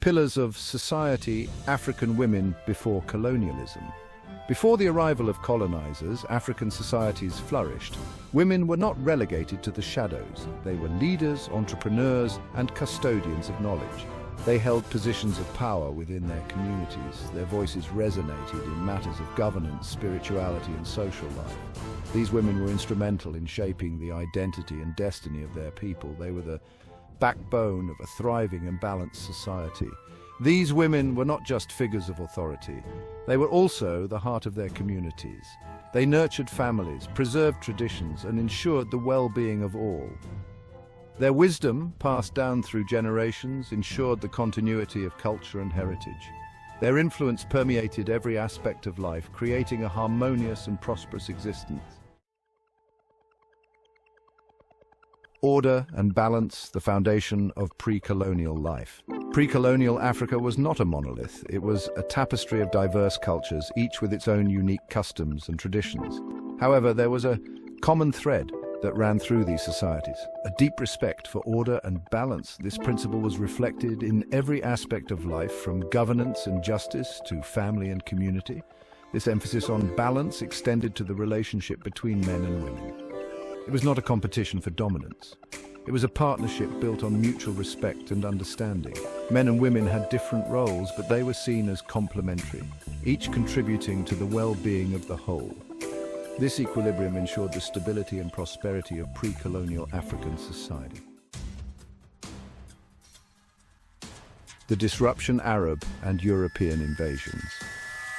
Pillars of society, African women before colonialism. Before the arrival of colonizers, African societies flourished. Women were not relegated to the shadows. They were leaders, entrepreneurs, and custodians of knowledge. They held positions of power within their communities. Their voices resonated in matters of governance, spirituality, and social life. These women were instrumental in shaping the identity and destiny of their people. They were the backbone of a thriving and balanced society. These women were not just figures of authority. They were also the heart of their communities. They nurtured families, preserved traditions, and ensured the well-being of all. Their wisdom, passed down through generations, ensured the continuity of culture and heritage. Their influence permeated every aspect of life, creating a harmonious and prosperous existence. Order and balance, the foundation of pre-colonial life. Pre-colonial Africa was not a monolith. It was a tapestry of diverse cultures, each with its own unique customs and traditions. However, there was a common thread that ran through these societies: a deep respect for order and balance. This principle was reflected in every aspect of life, from governance and justice to family and community. This emphasis on balance extended to the relationship between men and women. It was not a competition for dominance. It was a partnership built on mutual respect and understanding. Men and women had different roles, but they were seen as complementary, each contributing to the well-being of the whole. This equilibrium ensured the stability and prosperity of pre-colonial African society. The disruption: Arab and European invasions.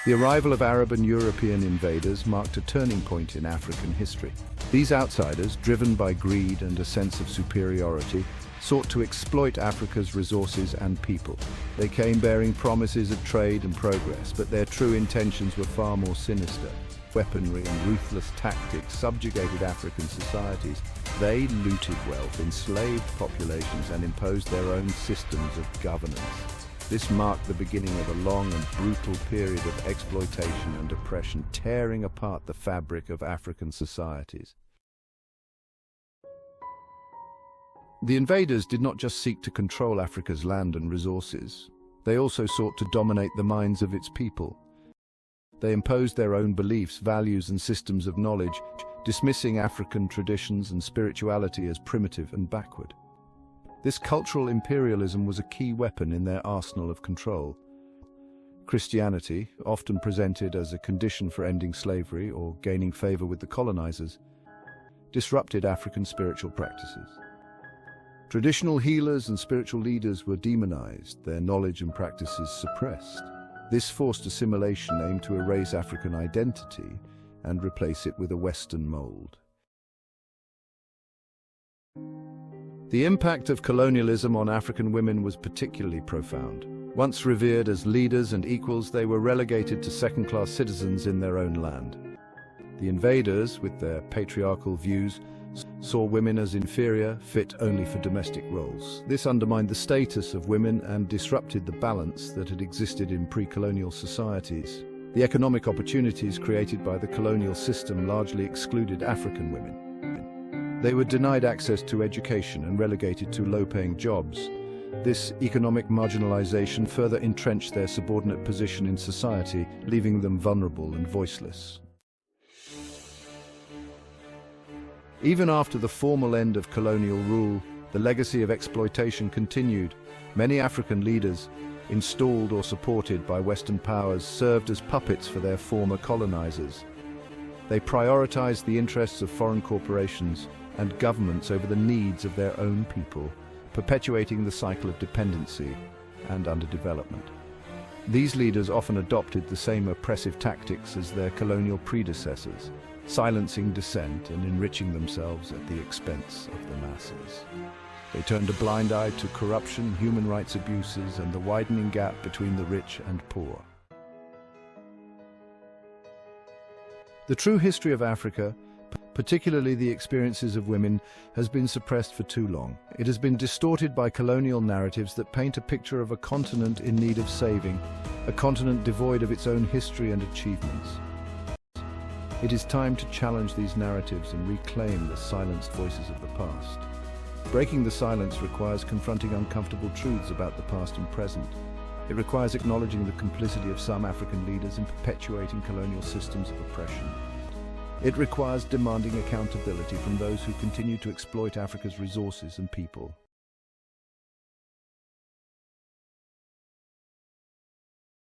The arrival of Arab and European invaders marked a turning point in African history. These outsiders, driven by greed and a sense of superiority, sought to exploit Africa's resources and people. They came bearing promises of trade and progress, but their true intentions were far more sinister. Weaponry and ruthless tactics subjugated African societies. They looted wealth, enslaved populations, and imposed their own systems of governance. This marked the beginning of a long and brutal period of exploitation and oppression, tearing apart the fabric of African societies. The invaders did not just seek to control Africa's land and resources. They also sought to dominate the minds of its people. They imposed their own beliefs, values, and systems of knowledge, dismissing African traditions and spirituality as primitive and backward. This cultural imperialism was a key weapon in their arsenal of control. Christianity, often presented as a condition for ending slavery or gaining favor with the colonizers, disrupted African spiritual practices. Traditional healers and spiritual leaders were demonized, their knowledge and practices suppressed. This forced assimilation aimed to erase African identity and replace it with a Western mold. The impact of colonialism on African women was particularly profound. Once revered as leaders and equals, they were relegated to second-class citizens in their own land. The invaders, with their patriarchal views, saw women as inferior, fit only for domestic roles. This undermined the status of women and disrupted the balance that had existed in pre-colonial societies. The economic opportunities created by the colonial system largely excluded African women. They were denied access to education and relegated to low-paying jobs. This economic marginalization further entrenched their subordinate position in society, leaving them vulnerable and voiceless. Even after the formal end of colonial rule, the legacy of exploitation continued. Many African leaders, installed or supported by Western powers, served as puppets for their former colonizers. They prioritized the interests of foreign corporations and governments over the needs of their own people, perpetuating the cycle of dependency and underdevelopment. These leaders often adopted the same oppressive tactics as their colonial predecessors, silencing dissent and enriching themselves at the expense of the masses. They turned a blind eye to corruption, human rights abuses, and the widening gap between the rich and poor. The true history of Africa, particularly the experiences of women, has been suppressed for too long. It has been distorted by colonial narratives that paint a picture of a continent in need of saving, a continent devoid of its own history and achievements. It is time to challenge these narratives and reclaim the silenced voices of the past. Breaking the silence requires confronting uncomfortable truths about the past and present. It requires acknowledging the complicity of some African leaders in perpetuating colonial systems of oppression. It requires demanding accountability from those who continue to exploit Africa's resources and people.